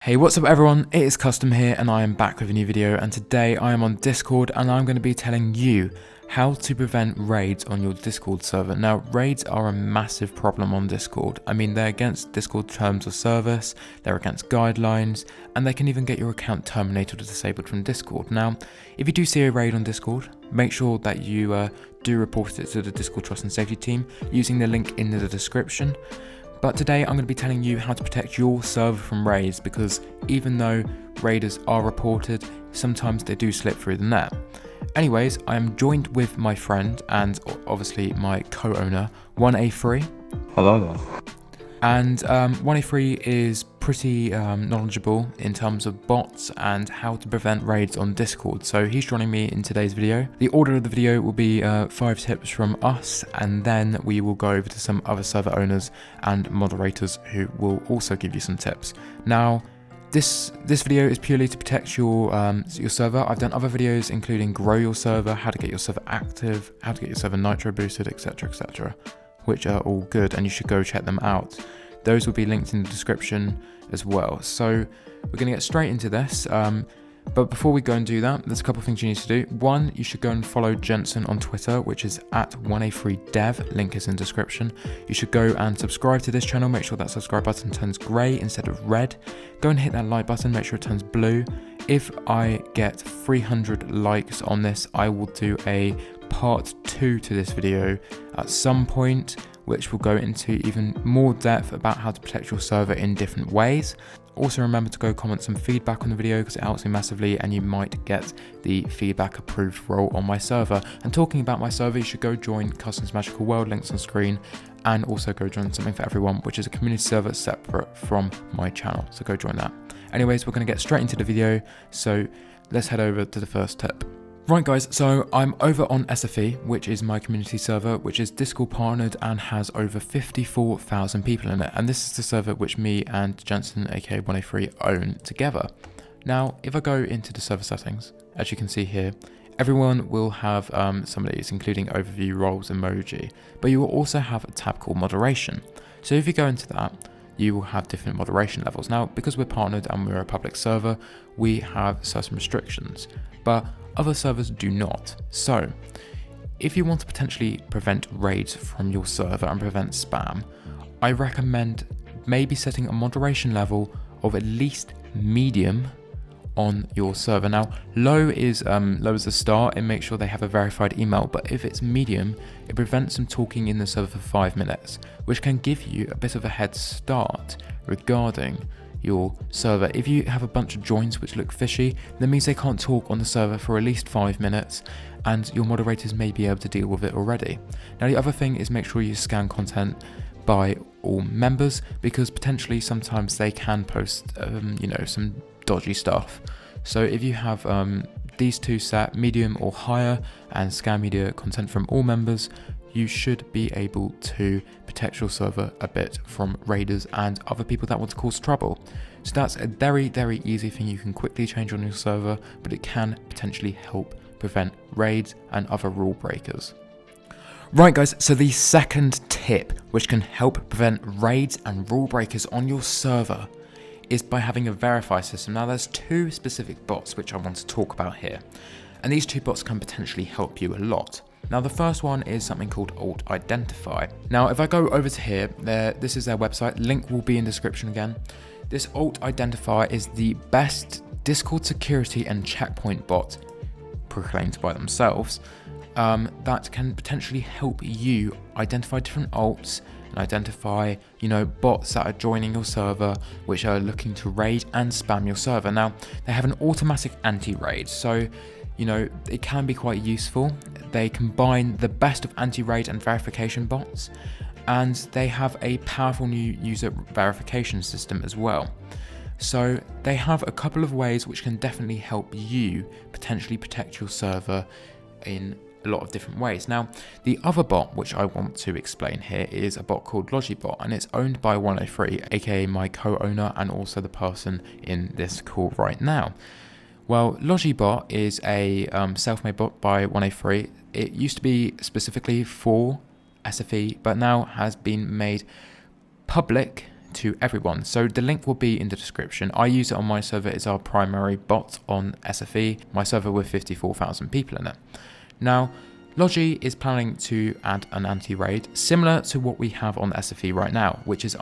Hey, what's up everyone, it is Custom here and I am back with a new video, and today I am on Discord and I'm going to be telling you how to prevent raids on your Discord server. Now, raids are a massive problem on Discord. I mean, they're against Discord terms of service, they're against guidelines, and they can even get your account terminated or disabled from Discord. Now, if you do see a raid on Discord, make sure that you do report it to the Discord Trust and Safety team using the link in the description. But today I'm going to be telling you how to protect your server from raids, because even though raiders are reported, sometimes they do slip through the net. Anyways, I am joined with my friend and obviously my co-owner, 1A3. Hello there. And 1A3 is pretty knowledgeable in terms of bots and how to prevent raids on Discord. So he's joining me in today's video. The order of the video will be 5 tips from us, and then we will go over to some other server owners and moderators who will also give you some tips. Now, this video is purely to protect your server. I've done other videos including grow your server, how to get your server active, how to get your server nitro boosted, etc, etc, which are all good and you should go check them out. Those will be linked in the description as well. So we're going to get straight into this. But before we go and do that, there's a couple of things you need to do. One, you should go and follow Jensen on Twitter, which is at 1A3dev. Link is in description. You should go and subscribe to this channel. Make sure that subscribe button turns grey instead of red. Go and hit that like button. Make sure it turns blue. If I get 300 likes on this, I will do a part 2 to this video at some point, which will go into even more depth about how to protect your server in different ways. Also remember to go comment some feedback on the video because it helps me massively, and you might get the feedback approved role on my server. And talking about my server, you should go join Custom's Magical World, links on screen, and also go join Something for Everyone, which is a community server separate from my channel, so go join that. Anyways, we're going to get straight into the video, so let's head over to the first tip. Right guys, so I'm over on SFE, which is my community server, which is Discord partnered and has over 54,000 people in it. And this is the server which me and Jensen, aka 1A3, own together. Now, if I go into the server settings, as you can see here, everyone will have some of these, including overview, roles, emoji, but you will also have a tab called moderation. So if you go into that, you will have different moderation levels. Now, because we're partnered and we're a public server, we have certain restrictions, but other servers do not. So if you want to potentially prevent raids from your server and prevent spam, I recommend maybe setting a moderation level of at least medium on your server. Now, low is the start and make sure they have a verified email, but if it's medium, it prevents them talking in the server for 5 minutes, which can give you a bit of a head start regarding your server. If you have a bunch of joins which look fishy, that means they can't talk on the server for at least 5 minutes, and your moderators may be able to deal with it already. Now, the other thing is make sure you scan content by all members, because potentially sometimes they can post some dodgy stuff. So if you have these two set, medium or higher, and scan media content from all members, you should be able to protect your server a bit from raiders and other people that want to cause trouble. So that's a very, very easy thing you can quickly change on your server, but it can potentially help prevent raids and other rule breakers. Right guys, so the second tip which can help prevent raids and rule breakers on your server is by having a verify system. Now, there's 2 specific bots which I want to talk about here, and these 2 bots can potentially help you a lot. Now, the first one is something called AltIdentifier. Now, if I go over to here, this is their website, link will be in description again. This AltIdentifier is the best Discord security and checkpoint bot, proclaimed by themselves, that can potentially help you identify different alts and identify, bots that are joining your server which are looking to raid and spam your server. Now, they have an automatic anti-raid, so it can be quite useful. They combine the best of anti-raid and verification bots, and they have a powerful new user verification system as well. So they have a couple of ways which can definitely help you potentially protect your server in a lot of different ways. Now, the other bot which I want to explain here is a bot called Logibot, and it's owned by 1A3, aka my co-owner and also the person in this call right now. Well, Logibot is a self-made bot by 1A3. It used to be specifically for SFE, but now has been made public to everyone. So the link will be in the description. I use it on my server. It's our primary bot on SFE, my server with 54,000 people in it. Now, Logi is planning to add an anti-raid similar to what we have on SFE right now, which is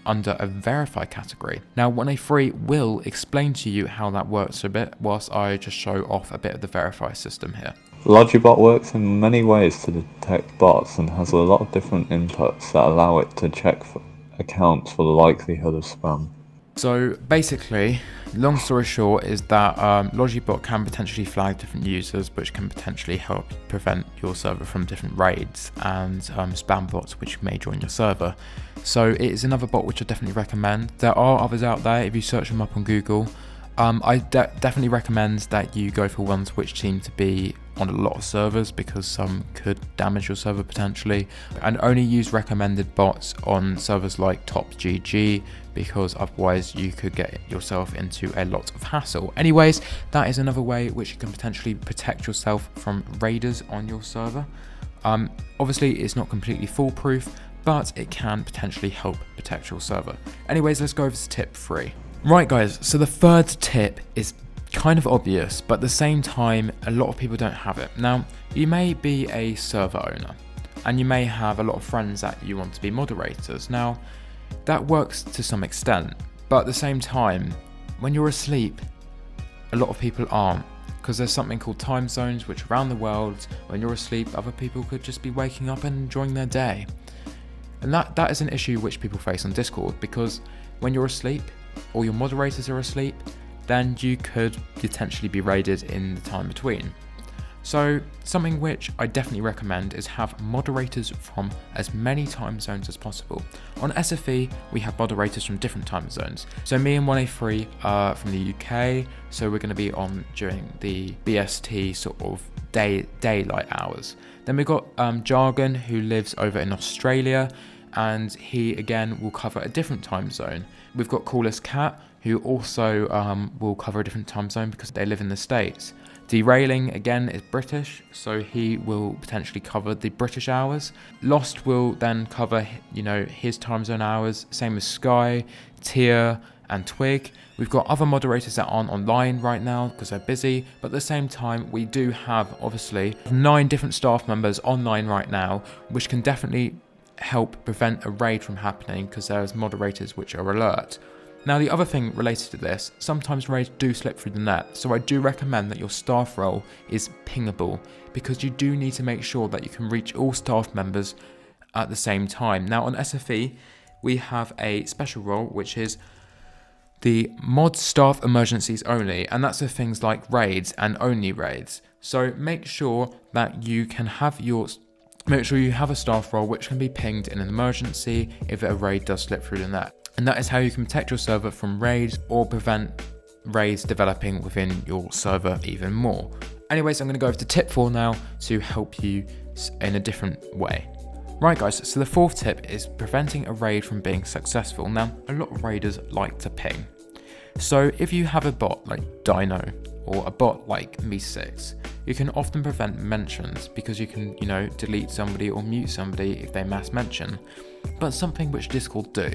under a verify category. Now, 1A3 will explain to you how that works a bit, whilst I just show off a bit of the verify system here. Logibot works in many ways to detect bots and has a lot of different inputs that allow it to check for accounts for the likelihood of spam. So basically, long story short is that Logibot can potentially flag different users, which can potentially help prevent your server from different raids and spam bots which may join your server. So it is another bot which I definitely recommend. There are others out there if you search them up on Google. I definitely recommend that you go for ones which seem to be on a lot of servers, because some could damage your server potentially, and only use recommended bots on servers like TopGG, because otherwise you could get yourself into a lot of hassle. Anyways, that is another way which you can potentially protect yourself from raiders on your server. Obviously it's not completely foolproof, but it can potentially help protect your server. Anyways, let's go over to tip 3. Right guys, so the third tip is kind of obvious, but at the same time, a lot of people don't have it. Now, you may be a server owner, and you may have a lot of friends that you want to be moderators. Now, that works to some extent, but at the same time, when you're asleep, a lot of people aren't, because there's something called time zones, which around the world, when you're asleep, other people could just be waking up and enjoying their day. And that is an issue which people face on Discord, because when you're asleep, or your moderators are asleep, then you could potentially be raided in the time between. So something which I definitely recommend is have moderators from as many time zones as possible. On SFE, we have moderators from different time zones. So me and 1A3 are from the UK, so we're going to be on during the BST sort of daylight hours. Then we've got Jargon, who lives over in Australia, and he again will cover a different time zone. We've got Coolest Cat, who also will cover a different time zone because they live in the States. Derailing again is British, so he will potentially cover the British hours. Lost will then cover, you know, his time zone hours, same as Sky, Tia and Twig. We've got other moderators that aren't online right now because they're busy, but at the same time we do have obviously 9 different staff members online right now, which can definitely help prevent a raid from happening because there's moderators which are alert. Now, the other thing related to this, sometimes raids do slip through the net, so I do recommend that your staff role is pingable, because you do need to make sure that you can reach all staff members at the same time. Now, on SFE, we have a special role, which is the mod staff emergencies only, and that's for things like raids and only raids. So make sure that you can have make sure you have a staff role which can be pinged in an emergency if a raid does slip through the net. And that is how you can protect your server from raids or prevent raids developing within your server even more. Anyways, I'm going to go over to tip 4 now to help you in a different way. Right guys, so the 4th tip is preventing a raid from being successful. Now, a lot of raiders like to ping. So if you have a bot like Dino or a bot like Me6, you can often prevent mentions because you can, you know, delete somebody or mute somebody if they mass mention. But something which Discord do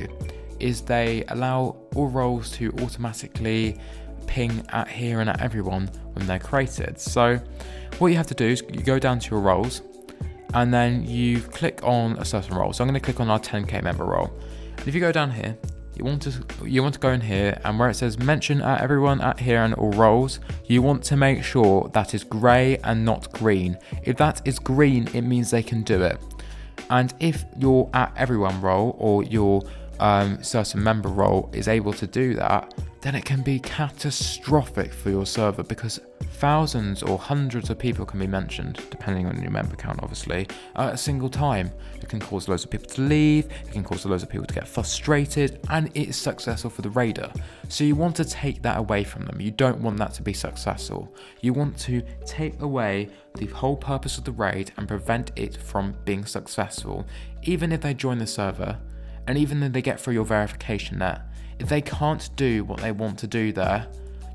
is they allow all roles to automatically ping at here and at everyone when they're created. So what you have to do is you go down to your roles and then you click on a certain role. So I'm going to click on our 10k member role. And if you go down here, you want to go in here, and where it says mention at everyone at here and all roles, you want to make sure that is grey and not green. If that is green, it means they can do it. And if your at everyone role or your certain member role is able to do that, then it can be catastrophic for your server, because thousands or hundreds of people can be mentioned, depending on your member count obviously, at a single time. It can cause loads of people to leave, it can cause loads of people to get frustrated, and it's successful for the raider. So you want to take that away from them. You don't want that to be successful. You want to take away the whole purpose of the raid and prevent it from being successful. Even if they join the server, and even though they get through your verification net, if they can't do what they want to do there,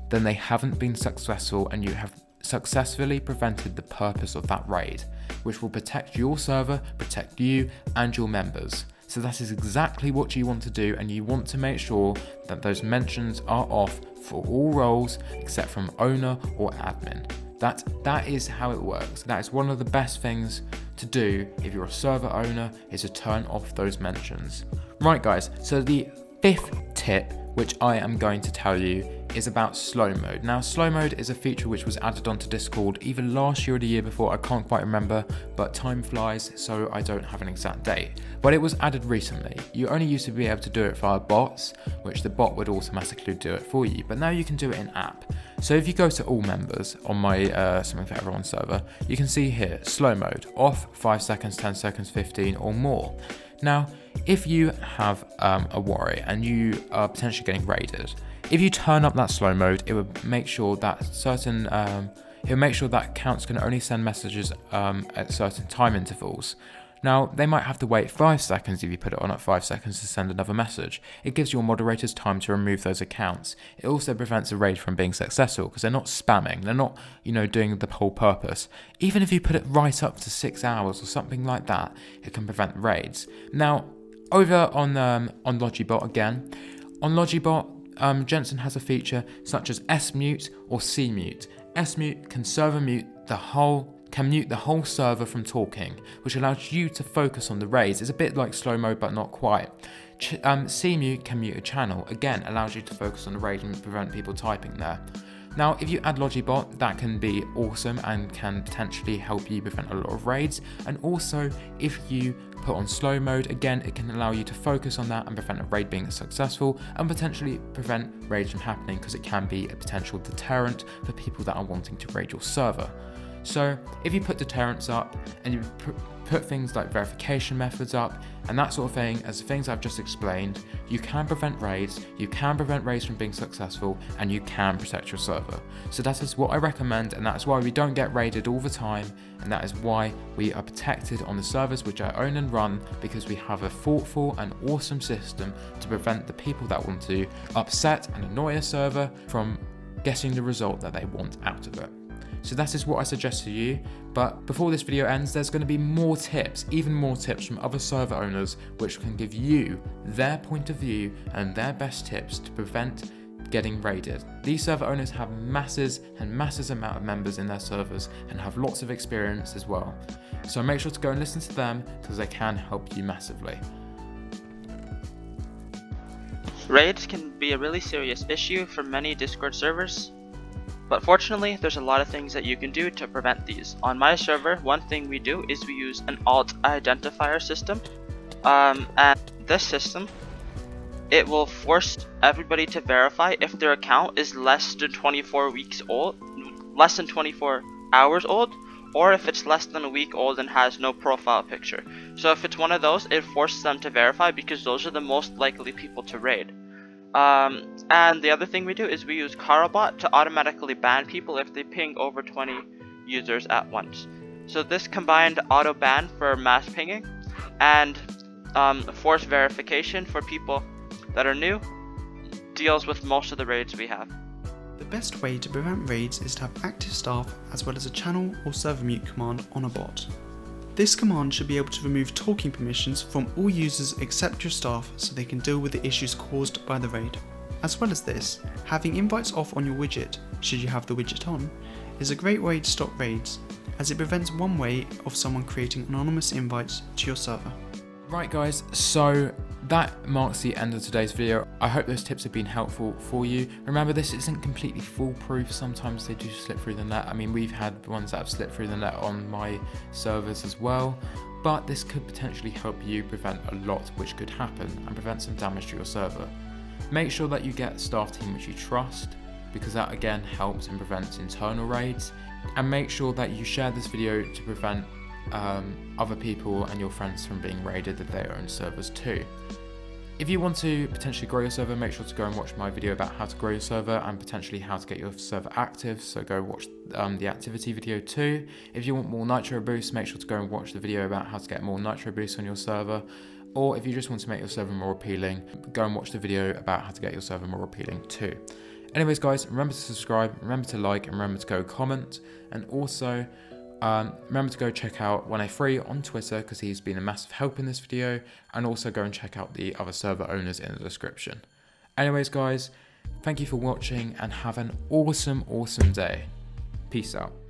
then they haven't been successful and you have successfully prevented the purpose of that raid, which will protect your server, protect you and your members. So that is exactly what you want to do, and you want to make sure that those mentions are off for all roles except from owner or admin. That is how it works. That is one of the best things to do if you're a server owner, is to turn off those mentions. Right guys, so the 5th tip, which I am going to tell you, is about Slowmode. Now, Slowmode is a feature which was added onto Discord either last year or the year before, I can't quite remember, but time flies, so I don't have an exact date. But it was added recently. You only used to be able to do it via bots, which the bot would automatically do it for you, but now you can do it in app. So if you go to all members on my Something for Everyone server, you can see here, Slowmode, off 5 seconds, 10 seconds, 15 or more. Now, if you have a worry and you are potentially getting raided, if you turn up that slow mode, it would make sure that accounts can only send messages at certain time intervals. Now, they might have to wait 5 seconds if you put it on at 5 seconds to send another message. It gives your moderators time to remove those accounts. It also prevents a raid from being successful because they're not spamming. They're not, doing the whole purpose. Even if you put it right up to 6 hours or something like that, it can prevent raids. Now, over on Logibot again, on Logibot, Jensen has a feature such as S-mute or C-mute. S-mute can mute the whole server from talking, which allows you to focus on the raids. It's a bit like slow mode, but not quite. C-mute can mute a channel, again allows you to focus on the raid and prevent people typing there. Now, if you add Logibot, that can be awesome and can potentially help you prevent a lot of raids. And also, if you put on slow mode, again, it can allow you to focus on that and prevent a raid being successful and potentially prevent raids from happening because it can be a potential deterrent for people that are wanting to raid your server. So if you put deterrents up and you put things like verification methods up and that sort of thing, as the things I've just explained, you can prevent raids from being successful, and you can protect your server. So that is what I recommend, and that's why we don't get raided all the time, and that is why we are protected on the servers which I own and run, because we have a thoughtful and awesome system to prevent the people that want to upset and annoy a server from getting the result that they want out of it. So that is what I suggest to you, but before this video ends, there's going to be more tips, even more tips from other server owners which can give you their point of view and their best tips to prevent getting raided. These server owners have masses amount of members in their servers and have lots of experience as well. So make sure to go and listen to them because they can help you massively. Raids can be a really serious issue for many Discord servers. But fortunately, there's a lot of things that you can do to prevent these. On my server, one thing we do is we use an AltIdentifier system. And this system, it will force everybody to verify if their account is less than 24 hours old, or if it's less than a week old and has no profile picture. So if it's one of those, it forces them to verify because those are the most likely people to raid. And the other thing we do is we use Carabot to automatically ban people if they ping over 20 users at once. So this combined auto ban for mass pinging and forced verification for people that are new deals with most of the raids we have. The best way to prevent raids is to have active staff as well as a channel or server mute command on a bot. This command should be able to remove talking permissions from all users except your staff so they can deal with the issues caused by the raid. As well as this, having invites off on your widget, should you have the widget on, is a great way to stop raids, as it prevents one way of someone creating anonymous invites to your server. Right guys, so that marks the end of today's video. I hope those tips have been helpful for you. Remember, this isn't completely foolproof. Sometimes they do slip through the net. I mean, we've had ones that have slipped through the net on my servers as well, but this could potentially help you prevent a lot which could happen and prevent some damage to your server. Make sure that you get a staff team which you trust, because that again helps and prevents internal raids, and make sure that you share this video to prevent other people and your friends from being raided at their own servers too. If you want to potentially grow your server, make sure to go and watch my video about how to grow your server and potentially how to get your server active, so go watch the activity video too. If you want more nitro boosts, make sure to go and watch the video about how to get more nitro boosts on your server. Or if you just want to make your server more appealing, go and watch the video about how to get your server more appealing too. Anyways guys, remember to subscribe, remember to like, and remember to go comment. And also, Remember to go check out 103 on Twitter because he's been a massive help in this video, and also go and check out the other server owners in the description. Anyways guys, thank you for watching and have an awesome day. Peace out.